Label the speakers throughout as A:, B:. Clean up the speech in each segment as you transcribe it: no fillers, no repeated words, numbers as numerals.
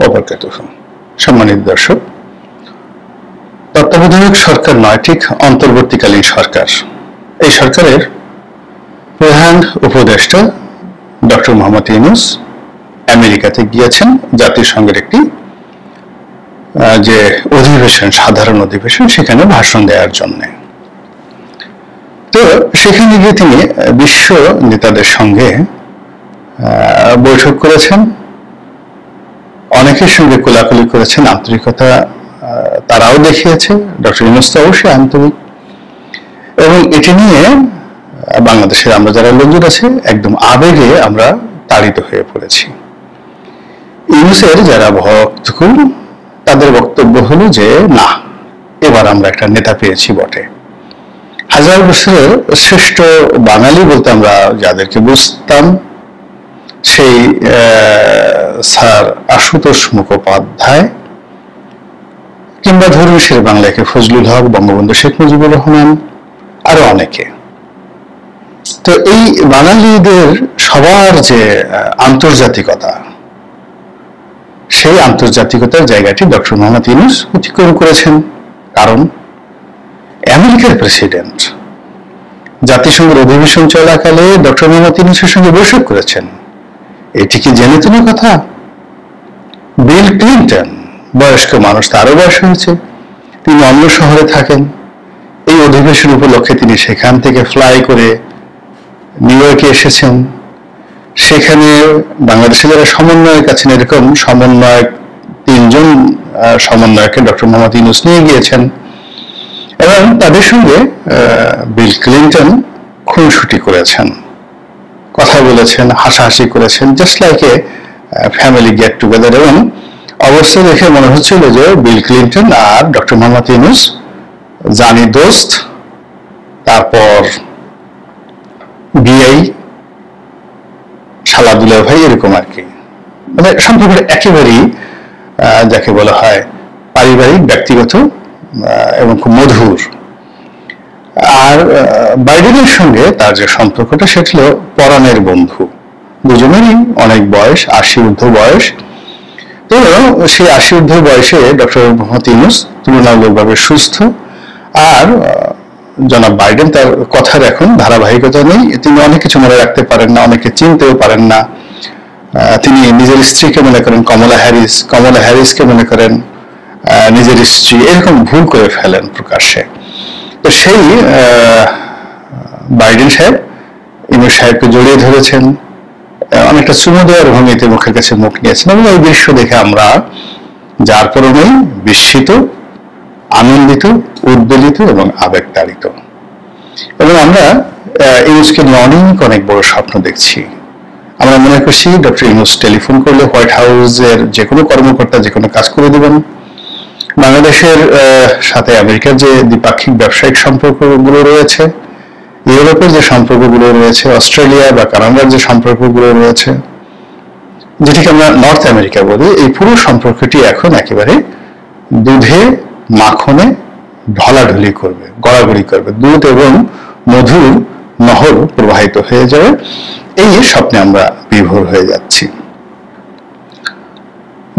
A: ওয়াবারাকাতুহু। সম্মানিত দর্শক, তত্ত্বাবধায়ক সরকার নয়, ঠিক অন্তর্বর্তীকালীন সরকার। এই সরকারের প্রধান উপদেষ্টা ডক্টর মোহাম্মদ ইউনূস আমেরিকাতে গিয়েছেন জাতিসংঘের একটি যে অধিবেশন, সাধারণ অধিবেশন, সেখানে ভাষণ দেওয়ার জন্য। তো সেখানে গিয়ে তিনি বিশ্ব নেতাদের সঙ্গে বৈঠক করেছেন, অনেকের সঙ্গে কোলাকুলি করেছেন, আন্তরিকতা তারাও দেখিয়েছে। ডক্টর ইউনূস তো অবশ্যই আন্তরিক, এবং এটি নিয়ে বাংলাদেশের আমরা যারা লোকজন আছে একদম আবেগে আমরা তাড়িত হয়ে পড়েছি। ইউনূসের যারা ভক্তকুল তাদের বক্তব্য হলো যে না, এবার আমরা একটা নেতা পেয়েছি বটে। হাজার বছরের শ্রেষ্ঠ বাঙালি বলতে আমরা যাদেরকে বুঝতাম, সেই স্যার আশুতোষ মুখোপাধ্যায়, কিংবা ধরুন শের বাংলাকে ফজলুল হক, বঙ্গবন্ধু শেখ মুজিবুর রহমান, আরো অনেকে। তো এই বাঙালিদের সবার যে আন্তর্জাতিকতা, সেই আন্তর্জাতিকতার জায়গাটি ডক্টর মোহাম্মদ ইউনূস অতিক্রম করেছেন। কারণ আমেরিকার প্রেসিডেন্ট জাতিসংঘের অধিবেশন চলাকালে ডক্টর মোহাম্মদ ইউনূসের সঙ্গে বৈঠক করেছেন। এটি কি জেনে তেনে কথা? বিল ক্লিন্টন, বয়স্ক মানুষ, তারও বয়স হয়েছে, তিনি অন্য শহরে থাকেন। এই অধিবেশন উপলক্ষে তিনি সেখান থেকে ফ্লাই করে নিউ ইয়র্কে এসেছেন। সেখানে বাংলাদেশে যারা সমন্বয়ক আছেন, এরকম সমন্বয়ক 3 জন সমন্বয়কে ডক্টর মোহাম্মদ ইউনূস নিয়ে গিয়েছেন, এবং তাদের সঙ্গে বিল ক্লিন্টন খুনসুটি করেছেন, কথা বলেছেন, হাসাহাসি করেছেন, just like a family get together. এবং অবস্থা দেখে মনে হচ্ছিল যে বিল ক্লিন্টন আর ডক্টর মোহাম্মদ ইউনূস জানি দোস্ত, তারপর বিআই, শালা দুলা ভাই, এরকম আর কি। মানে সম্পর্কটা একেবারেই যাকে বলা হয় পারিবারিক, ব্যক্তিগত এবং খুব মধুর। আর বাইডেনের সঙ্গে তার যে সম্পর্কটা, সেটা ছিল পরাণের বন্ধু। দুজনেরই অনেক বয়স, 80 ঊর্ধ্ব বয়স। তো সেই 80 ঊর্ধ্ব বয়সে ডক্টর মোহাম্মদ ইউনূস তুলনামূলকভাবে সুস্থ, আর জনাব বাইডেন তার কথার এখন ধারাবাহিকতা নেই। তিনি অনেক কিছু মনে রাখতে পারেন না, অনেকে চিনতেও পারেন না। তিনি নিজের স্ত্রীকে মনে করেন কমলা হ্যারিস, কমলা হ্যারিসকে মনে করেন নিজের স্ত্রী, এরকম ভুল করে ফেলেন প্রকাশ্যে। তো সেই বাইডেন সাহেব ইউনূস সাহেবকে জড়িয়ে ধরেছেন, অনেকটা চুমু দেওয়ার ভঙ্গিতে মুখের কাছে মুখ নিয়েছেন, এবং এই দৃশ্য দেখে আমরা যার পরনেই বিস্মিত, আনন্দিত, উদ্বেলিত এবং আবেগতাড়িত। এবং আমরা ইউনূসকে নিয়ে অনেক অনেক বড় স্বপ্ন দেখছি। আমরা মনে করছি ডক্টর ইউনূস টেলিফোন করলে হোয়াইট হাউসের যে কোনো কর্মকর্তা যে কোনো কাজ করে দেবেন। বাংলাদেশের সাথে আমেরিকার যে দ্বিপাক্ষিক ব্যবসায়িক সম্পর্কগুলো রয়েছে, ইউরোপের যে সম্পর্কগুলো রয়েছে, অস্ট্রেলিয়া বা কানাডার যে সম্পর্কগুলো রয়েছে, যেটিকে আমরা নর্থ আমেরিকা বলি, এই পুরো সম্পর্কটি এখন একেবারে দুধে মাখনে ঢলাঢলি করবে, গড়াগড়ি করবে, দুধ এবং মধুর নহর প্রবাহিত হয়ে যাবে। এই স্বপ্নে আমরা বিভোর হয়ে যাচ্ছি।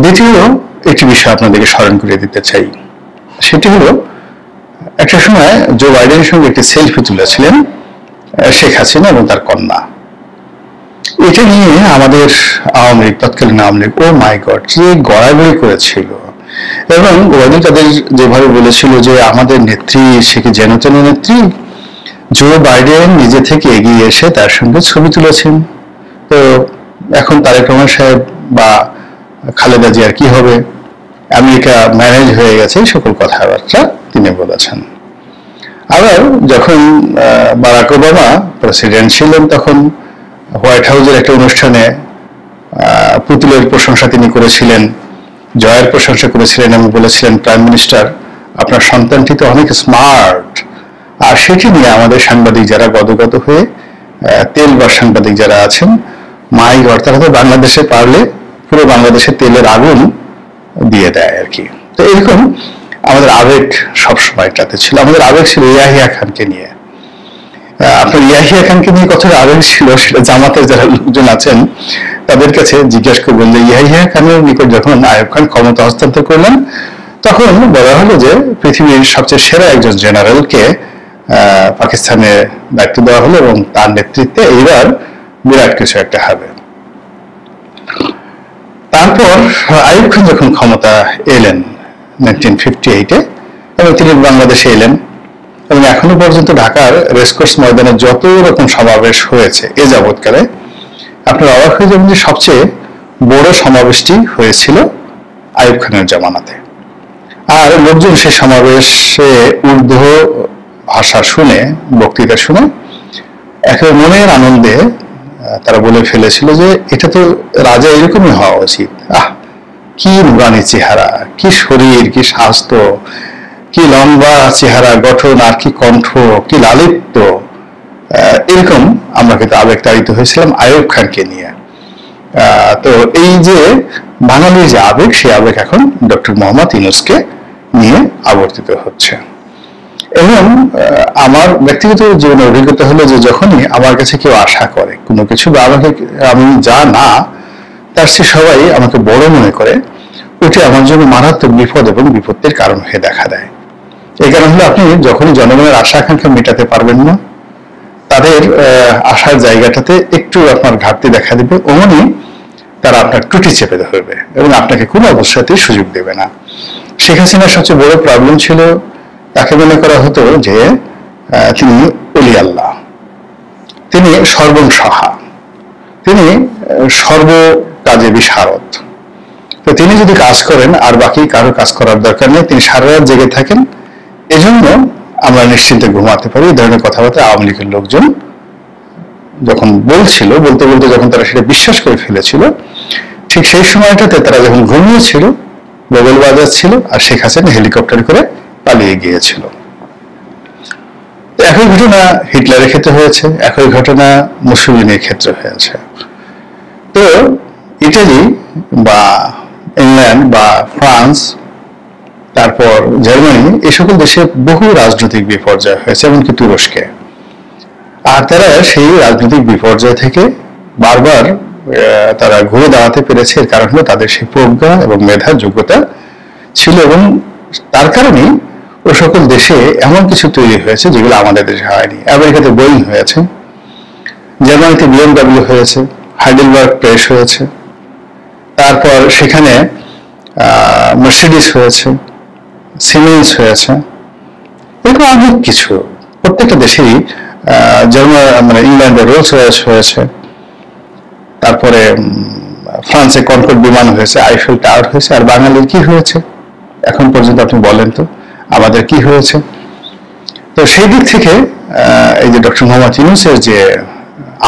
A: দ্বিতীয় একটি বিষয় আপনাদেরকে স্মরণ করিয়ে দিতে চাই, সেটি হলো একটা সময় জো বাইডেনের সঙ্গে একটি সেলফি তুলেছিলেন শেখ হাসিনা এবং তার কন্যা। এটা নিয়ে আমাদের আওয়ামী লীগ, তৎকালীন আওয়ামী লীগ, ও মাই গড, যে গড়াগড়ি করেছিল। এবং ওয়ানি তাদের যেভাবে বলেছিল যে আমাদের নেত্রী, সে কি যেন তেন নেত্রী। জো বাইডেন নিজে থেকে এগিয়ে এসে তার সঙ্গে ছবি তুলেছেন। তো এখন তারেক রহমান সাহেব বা খালেদা জিয়ার কি হবে, আমেরিকা ম্যানেজ হয়ে গেছে, সকল কথাবার্তা তিনি বলেছেন। আবার যখন বারাক ওবামা প্রেসিডেন্ট ছিলেন, তখন হোয়াইট হাউসের একটা অনুষ্ঠানে পুতুলের প্রশংসা তিনি করেছিলেন, জয়ের প্রশংসা করেছিলেন, এবং বলেছিলেন প্রাইম মিনিস্টার আপনার সন্তানটি তো অনেক স্মার্ট। আর সেটি নিয়ে আমাদের সাংবাদিক যারা গদগদ হয়ে, তেল বা সাংবাদিক যারা আছেন, মাই গড, তারা তো বাংলাদেশে পারলে পুরো বাংলাদেশের তেলের আগুন দিয়ে দেয় আর কি। তো এরকম আমাদের আবেগ সবসময়টাতে ছিল। আমাদের আবেগ ছিল ইয়াহিয়া খানকে নিয়ে। আপনার ইয়াহিয়া খানকে নিয়ে কতটা আবেগ ছিল, সেটা জামাতের যারা লোকজন আছেন তাদের কাছে জিজ্ঞাসা করবেন যে ইয়াহিয়া খানের নিকট যখন আইয়ুব খান ক্ষমতা হস্তান্তর করলেন, তখন বলা হলো যে পৃথিবীর সবচেয়ে সেরা একজন জেনারেলকে পাকিস্তানে দায়িত্ব দেওয়া হলো এবং তার নেতৃত্বে এইবার বিরাট কিছু একটা হবে। তারপর আইয়ুব খান যখন ক্ষমতা এলেন 1958-এ এবং তিনি বাংলাদেশে এলেন এবং এখনো পর্যন্ত ঢাকার রেসকোর্স ময়দানে যত রকম সমাবেশ হয়েছে এ যাবৎকালে, আপনারা অবাক হয়ে যাবেন যে সবচেয়ে বড় সমাবেশটি হয়েছিল আইয়ুব খানের জামানাতে। আর লোকজন সেই সমাবেশে উর্দু ভাষা শুনে, বক্তৃতা শুনে একেবারে মনের আনন্দে তারা বলে ফেলেছিল যে এটা তো রাজা এরকমই হওয়া উচিত। কি নুরানি চেহারা, কি শরীর, কি স্বাস্থ্য, কি লম্বা চেহারা গঠন, আর কি কণ্ঠ, কি লালিত্য। এরকম আমরা কিন্তু আবেগতাড়িত হয়েছিলাম আইয়ুব খানকে নিয়ে। তো এই যে বাঙালির যে আবেগ, সেই আবেগ এখন ডক্টর মোহাম্মদ ইউনূসকে নিয়ে আবর্তিত হচ্ছে। এবং আমার ব্যক্তিগত জীবনের অভিজ্ঞতা হলো যে যখনই আমার কাছে কেউ আশা করে কোনো কিছু বা আমাকে আমি যা না তার চেয়ে সবাই আমাকে বড় মনে করে, ওটি আমার জন্য মারাত্মক বিপদ এবং বিপত্তির কারণ হয়ে দেখা দেয়। এই কারণ হলো আপনি যখনই জনগণের আশা আকাঙ্ক্ষা মেটাতে পারবেন না, তাদের আশার জায়গাটাতে একটু আপনার ঘাটতি দেখা দিবে, অমনি তারা আপনার টুটি চেপে ধরবে এবং আপনাকে কোনো অবস্থাতেই সুযোগ দেবে না। শেখ হাসিনার সবচেয়ে বড় প্রবলেম ছিল তাকে মনে করা হতো যে তিনি অলি আল্লাহ, তিনি সর্বংসহা, তিনি সর্ব কাজে বিশারদ। তো তিনি যদি কাজ করেন আর বাকি কারো কাজ করার দরকার নেই, তিনি সারা রাত জেগে থাকেন, এজন্য আমরা নিশ্চিন্তে ঘুমাতে পারি। এই ধরনের কথাবার্তা আওয়ামী লীগের লোকজন যখন বলছিল, বলতে বলতে যখন তারা সেটা বিশ্বাস করে ফেলেছিল, ঠিক সেই সময়টাতে তারা যখন ঘুমিয়েছিল, বগল বাজাচ্ছিল আর শেখ হাসিনা হেলিকপ্টার করে পালিয়ে গিয়েছিল। একই ঘটনা হিটলারের ক্ষেত্রে হয়েছে, একই ঘটনা মুসোলিনির ক্ষেত্রে হয়েছে। তো ইটালি বা ইংল্যান্ড বা ফ্রান্স, তারপর জার্মানি, এই সকল দেশে বহু রাজনৈতিক বিপর্যয় হয়েছে, এমনকি তুরস্কে। আর তারা সেই রাজনৈতিক বিপর্যয় থেকে বারবার তারা ঘুরে দাঁড়াতে পেরেছে। এর কারণ হলো তাদের সেই প্রজ্ঞা এবং মেধার যোগ্যতা ছিল, এবং তার কারণেই ও সকল দেশে এমন কিছু তৈরি হয়েছে যেগুলো আমাদের দেশে হয়নি। আমেরিকাতে বোয়িং হয়েছে, জার্মানিতে BMW হয়েছে, হাইডেলবার্গ প্রেস হয়েছে, তারপর সেখানে মার্সিডিস হয়েছে, সিমেন্স হয়েছে, এরকম অনেক কিছু। প্রত্যেকটা দেশেই মানে ইংল্যান্ডে রোলস রয়েস হয়েছে, তারপরে ফ্রান্সে কনকর্ড বিমান হয়েছে, আইফেল টাওয়ার হয়েছে। আর বাঙালির কি হয়েছে এখন পর্যন্ত আপনি বলেন তো, আমাদের কি হয়েছে? তো সেই দিক থেকে এই যে ডক্টর মোহাম্মদ ইউনূসের যে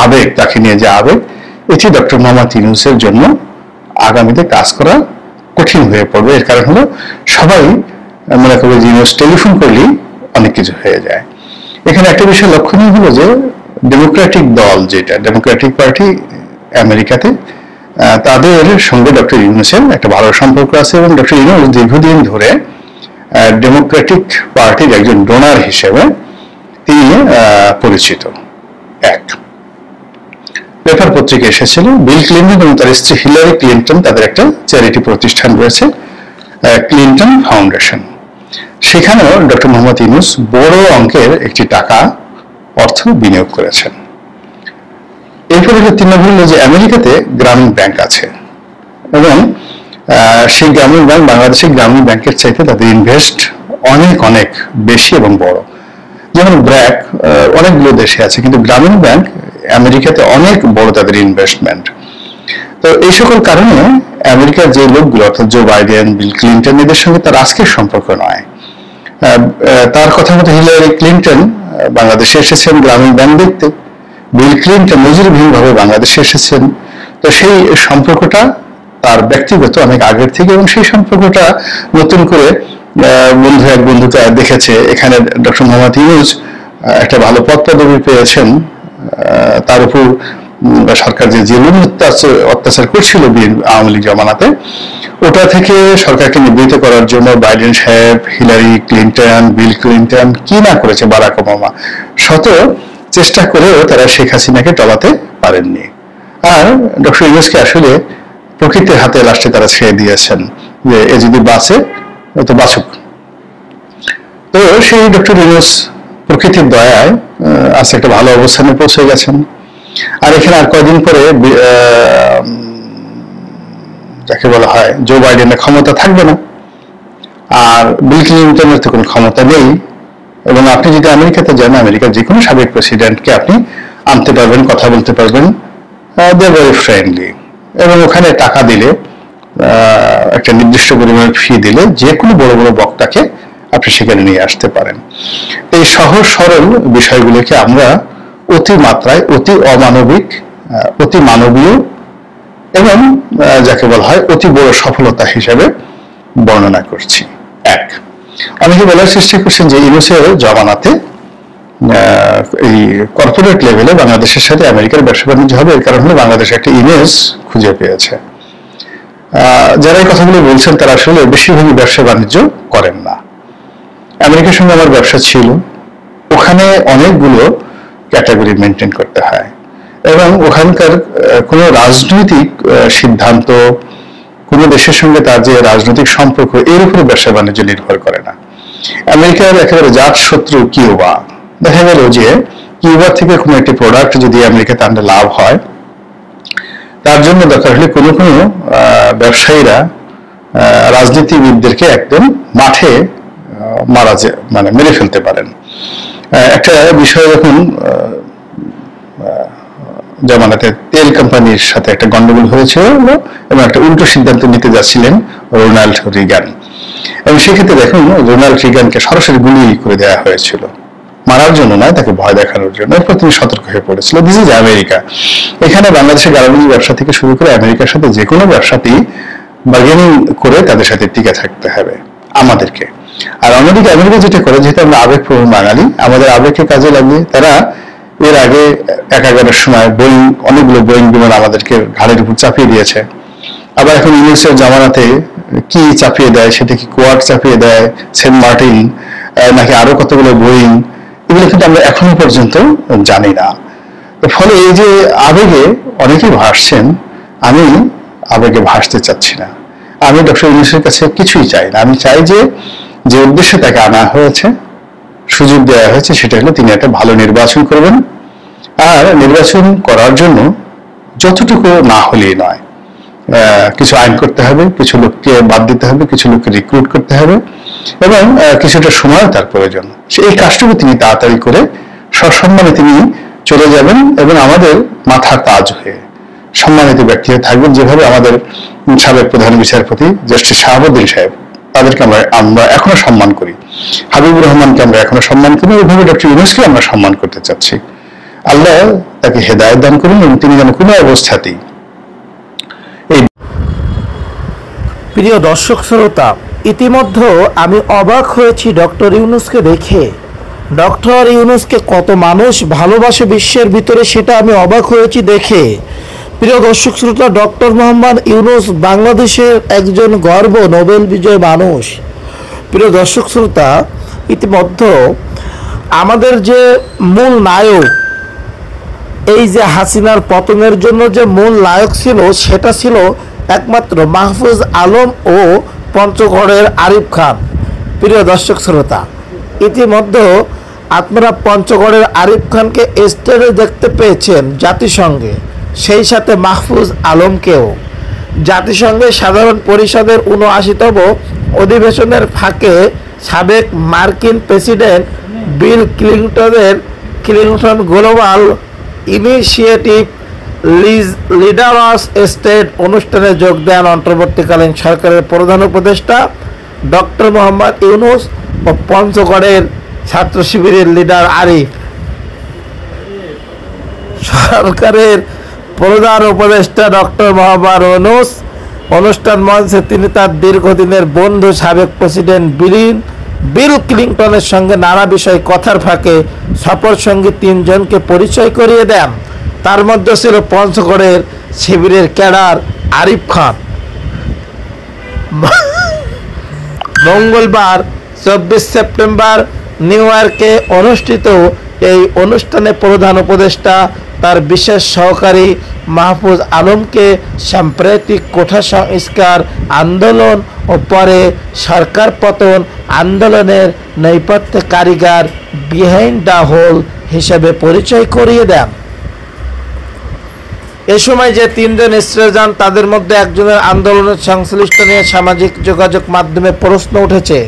A: আবেগ, তাকে নিয়ে যে আবেগ, এটি ডক্টর মোহাম্মদ ইউনূসের জন্য আগামীতে কাজ করা কঠিন হয়ে পড়বে। এর কারণ হলো সবাই মনে করবে যে ইউনূস টেলিফোন করলেই অনেক কিছু হয়ে যায়। এখানে একটা বিষয় লক্ষণীয় হলো যে ডেমোক্রেটিক দল, যেটা ডেমোক্রেটিক পার্টি আমেরিকাতে, তাদের সঙ্গে ডক্টর ইউনূসের একটা ভালো সম্পর্ক আছে এবং ডক্টর ইউনূস দীর্ঘদিন ধরে ডেমোক্রেটিক পার্টির একজন ডোনার হিসেবে তিনি পরিচিত। এক পেপার পত্রিকা এসেছিল বিল ক্লিন্টন এবং তার স্ত্রী হিলারি ক্লিন্টন, তাদের একটা চ্যারিটি প্রতিষ্ঠান রয়েছে ক্লিন্টন ফাউন্ডেশন। সেখানেও ডক্টর মোহাম্মদ ইউনূস বড় অঙ্কের একটি টাকা অর্থ বিনিয়োগ করেছেন। এরপরে 3 নম্বর হলো যে আমেরিকাতে গ্রামীণ ব্যাংক আছে এবং সেই গ্রামীণ ব্যাংক বাংলাদেশের গ্রামীণ ব্যাংকের চাইতে তাদের ইনভেস্ট অনেক অনেক বেশি এবং বড়। যেমন ব্র্যাক অনেকগুলো দেশে আছে, কিন্তু গ্রামীণ ব্যাংক আমেরিকাতে অনেক বড় তাদের ইনভেস্টমেন্ট। তো এই সকল কারণে আমেরিকার যে লোকগুলো, অর্থাৎ জো বাইডেন, বিল ক্লিন্টন, এদের সঙ্গে তার আজকের সম্পর্ক নয়। তার কথা মতো হিলারি ক্লিন্টন বাংলাদেশে এসেছেন গ্রামীণ ব্যাংক দেখতে, বিল ক্লিন্টন নজিরবিহীনভাবে বাংলাদেশে এসেছেন। তো সেই সম্পর্কটা তার ব্যক্তিগত অনেক আগের থেকে, এবং সেই সম্পর্কটা নতুন করে বন্ধু এক বন্ধুটা দেখেছে। এখানে ডক্টর মোহাম্মদ ইউনূস একটা ভালো পদ পদবি পেয়েছেন, তার উপর সরকার যে জুলুম অত্যাচার করছিল আওয়ামী লীগ জামানাতে, ওটা থেকে সরকারকে নিবৃত্ত করার জন্য বাইডেন সাহেব, হিলারি ক্লিন্টন, বিল ক্লিন্টন কি না করেছে, বারাক ওবামা, শত চেষ্টা করেও তারা শেখ হাসিনাকে টলাতে পারেননি। আর ডক্টর ইউনূসকে আসলে প্রকৃতির হাতে লাস্টে তারা ছেড়ে দিয়েছেন যে এ যদি বাঁচে তো বাঁচুক। তো সেই ডক্টর ইউনূস প্রকৃতির দয়ায় আজ একটা ভালো অবস্থানে পৌঁছে গেছেন। আর এখানে আর কয়দিন পরে যাকে বলা হয় জো বাইডেনের ক্ষমতা থাকবে না, আর বিল ক্লিনটনের তো কোনো ক্ষমতা নেই। এবং আপনি যদি আমেরিকাতে যান, আমেরিকার যে কোনো সাবেক প্রেসিডেন্টকে আপনি আনতে পারবেন, কথা বলতে পারবেন, দে ভেরি ফ্রেন্ডলি। এবং ওখানে টাকা দিলে, একটা নির্দিষ্ট পরিমাণের ফি দিলে যে কোনো বড় বড় বক্তাকে আপনি সেখানে নিয়ে আসতে পারেন। এই সহজ সরল বিষয়গুলোকে আমরা অতি মাত্রায় অতি অমানবিক, অতি মানবীয় এবং যাকে বলা হয় অতি বড় সফলতা হিসেবে বর্ণনা করছি। এক, অনেকে বলার চেষ্টা করছেন যে ইউনুসের জমানাতে এই কর্পোরেট লেভেলে বাংলাদেশের সাথে আমেরিকার ব্যবসা বাণিজ্য হবে, এর কারণ হলো বাংলাদেশ একটা ইমেজ খুঁজে পেয়েছে। যারা এই কথাগুলো বলছেন তারা আসলে বেশিরভাগই ব্যবসা বাণিজ্য করেন না। আমেরিকার সঙ্গে আমার ব্যবসা ছিল, ওখানে অনেকগুলো ক্যাটাগরি মেনটেন করতে হয় এবং ওখানকার কোনো রাজনৈতিক সিদ্ধান্ত, কোনো দেশের সঙ্গে তার যে রাজনৈতিক সম্পর্ক, এর উপরে ব্যবসা বাণিজ্য নির্ভর করে না। আমেরিকার একেবারে জাত শত্রু কিউবা, দেখা গেল যে কিউবা থেকে কোনো একটি প্রোডাক্ট যদি আমেরিকাতে আনতে লাভ হয়, তার জন্য দরকার হলে কোনো কোনো ব্যবসায়ীরা রাজনীতিবিদদেরকে একদম মাঠে মানে মেরে ফেলতে পারেন। একটা বিষয় যখন জামানাতে তেল কোম্পানির সাথে একটা গন্ডগোল হয়েছিল এবং একটা উল্টো সিদ্ধান্ত নিতে যাচ্ছিলেন রোনাল্ড রিগান, এবং সেক্ষেত্রে দেখুন রোনাল্ড রিগানকে সরাসরি গুলি করে দেওয়া হয়েছিল, মারার জন্য নয়, তাকে ভয় দেখানোর জন্য। এরপর তিনি সতর্ক হয়ে পড়েছিল। This is America. এখানে বাংলাদেশের গার্মেন্টস ব্যবসা থেকে শুরু করে আমেরিকার সাথে যে কোনো ব্যবসাতেই বার্গেনিং করে তাদের সাথে টিকে থাকতে হবে আমাদেরকে। আর অন্যদিকে আমেরিকা যেটা করে, যেহেতু আমরা আবেগপ্রবণ বাঙালি, আমাদের আবেগকে কাজে লাগিয়ে তারা এর আগে 11-এর সময় অনেকগুলো বোয়িং বিমান আমাদেরকে ঘাড়ের উপর চাপিয়ে দিয়েছে। আবার এখন ইউনিসের জামানাতে কি চাপিয়ে দেয়, সেটা কি কোয়াড চাপিয়ে দেয়, সেন্ট মার্টিন, নাকি আরো কতগুলো বোয়িং, এগুলো কিন্তু আমরা এখনো পর্যন্ত জানি না। ফলে এই যে আবেগে অনেকেই ভাসছেন, আমি আবেগে ভাসতে চাচ্ছি না। আমি ডক্টর ইউনূসের কাছে কিছুই চাই না। আমি চাই যে উদ্দেশ্যে তাকে আনা হয়েছে, সুযোগ দেওয়া হয়েছে, সেটা হলো তিনি একটা ভালো নির্বাচন করবেন। আর নির্বাচন করার জন্য যতটুকু না হলেই নয়, কিছু আইন করতে হবে, কিছু লোককে বাদ দিতে হবে, কিছু লোককে রিক্রুট করতে হবে এবং কিছুটা সময় তার প্রয়োজন। এই কাজটুকু তিনি তাড়াতাড়ি করে সসম্মানে তিনি চলে যাবেন এবং আমাদের মাথার তাজ হয়ে সম্মানিত ব্যক্তি হয়ে থাকবেন, যেভাবে আমাদের সাবেক প্রধান বিচারপতি জাস্টিস শাহাবুদ্দিন সাহেব, তাদেরকে আমরা এখনো সম্মান করি, হাবিবুর রহমানকে আমরা এখনো সম্মান করি, ওইভাবে ডক্টর ইউনূসকে আমরা সম্মান করতে চাচ্ছি। আল্লাহ তাকে হেদায়েত দান করুন এবং তিনি যেন কোনো অবস্থাতেই।
B: প্রিয় দর্শক শ্রোতা, ইতিমধ্যে আমি অবাক হয়েছি ডক্টর ইউনূসকে দেখে। ডক্টর ইউনূসকে কত মানুষ ভালোবাসে বিশ্বের ভিতরে, সেটা আমি অবাক হয়েছি দেখে। প্রিয় দর্শক শ্রোতা, ডক্টর মোহাম্মদ ইউনূস বাংলাদেশের একজন গর্ব, নোবেল বিজয়ী মানুষ। প্রিয় দর্শক শ্রোতা, ইতিমধ্যে আমাদের যে মূল নায়ক, এই যে হাসিনার পতনের জন্য যে মূল নায়ক ছিল, সেটা ছিল একমাত্র মাহফুজ আলম ও পঞ্চগড়ের আরিফ খান। প্রিয় দর্শক শ্রোতা, ইতিমধ্যে আপনারা পঞ্চগড়ের আরিফ খানকে স্টেজে দেখতে পেয়েছেন জাতিসংঘে, সেই সাথে মাহফুজ আলমকেও। জাতিসংঘের সাধারণ পরিষদের ৭৯তম অধিবেশনের ফাঁকে সাবেক মার্কিন president Bill Clinton global initiative leaders state অনুষ্ঠানে যোগ দেন অন্তর্বর্তীকালীন সরকারের প্রধান উপদেষ্টা ডক্টর মোহাম্মদ ইউনূস ও পঞ্চগড়ের ছাত্র শিবিরের লিডার আরিফ। সরকারের প্রধান উপদেষ্টা ডক্টর মোহাম্মদ ইউনূস অনুষ্ঠান মঞ্চে তিনি তার দীর্ঘদিনের বন্ধু সাবেক প্রেসিডেন্ট বিল ক্লিনটনের সঙ্গে নানা বিষয়ে কথার ফাঁকে সফর সঙ্গী ৩ জনকে পরিচয় করিয়ে দেন। তার মধ্যে ছিল পঞ্চগড়ের শিবিরের ক্যাডার আরিফ খান। মঙ্গলবার ২৪ সেপ্টেম্বর নিউ ইয়র্কে অনুষ্ঠিত এই অনুষ্ঠানে প্রধান উপদেষ্টা তার বিশেষ সহকারী মাহফুজ আলমকে সাম্প্রতিক কোঠা সংস্কার আন্দোলন ও পরে সরকার পতন আন্দোলনের নেপথ্যে কারিগর বিহাইন্ড দ্য হোল হিসেবে পরিচয় করিয়ে দেন। এ সময় যে তিনজন ইসরায়েল যান তাদের মধ্যে একজনের আন্দোলনের সংশ্লিষ্ট নিয়ে সামাজিক যোগাযোগ মাধ্যমে প্রশ্ন উঠেছে।